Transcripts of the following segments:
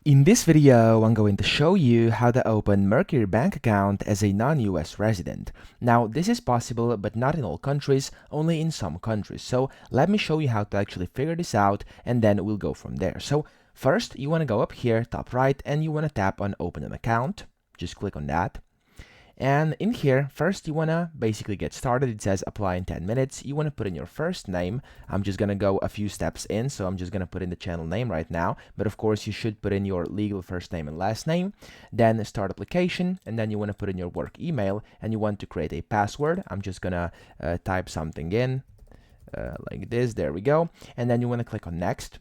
In this video, I'm going to show you how to open Mercury bank account as a non-US resident. Now, this is possible, but not in all countries, only in some countries. So let me show you how to actually figure this out, and then we'll go from there. So first, you want to go up here, top right, and you want to tap on open an account. Just click on that. And in here, first you want to basically get started. It says apply in 10 minutes. You want to put in your first name. I'm just going to go a few steps in, so I'm just going to put in the channel name right now. But of course, you should put in your legal first name and last name. Then start application, and then you want to put in your work email, and you want to create a password. I'm just going to type something in like this. There we go. And then you want to click on next.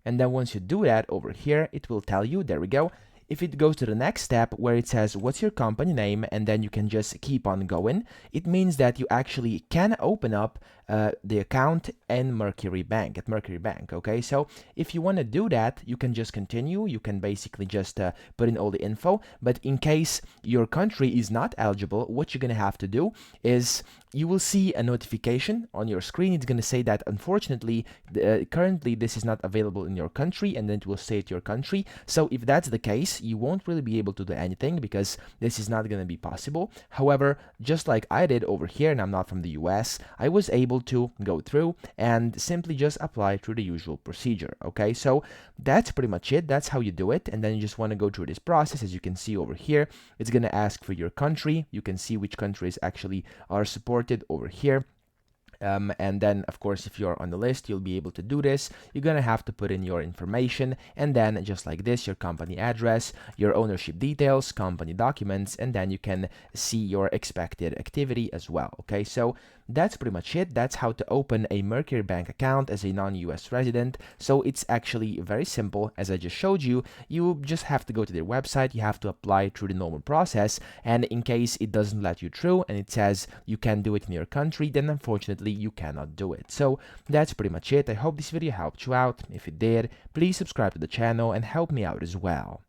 And then once you do that over here, it will tell you, there we go. If it goes to the next step where it says what's your company name, and then you can just keep on going, it means that you actually can open up the account in Mercury Bank, at Mercury Bank, okay? So if you want to do that, you can just continue. You can basically just put in all the info, but in case your country is not eligible, what you're going to have to do is you will see a notification on your screen. It's going to say that unfortunately, currently this is not available in your country, and then it will state your country. So if that's the case, you won't really be able to do anything because this is not going to be possible. However, just like I did over here, and I'm not from the US, I was able to go through and simply just apply through the usual procedure. Okay, so that's pretty much it. That's how you do it. And then you just want to go through this process. As you can see over here, it's going to ask for your country. You can see which countries actually are supported over here. And then, of course, if you're on the list, you'll be able to do this. You're going to have to put in your information, and then just like this, your company address, your ownership details, company documents, and then you can see your expected activity as well. Okay, so that's pretty much it. That's how to open a Mercury bank account as a non-US resident. So it's actually very simple. As I just showed you, you just have to go to their website. You have to apply through the normal process, and in case it doesn't let you through and it says you can do it in your country, then unfortunately you cannot do it. So that's pretty much it. I hope this video helped you out. If it did, please subscribe to the channel and help me out as well.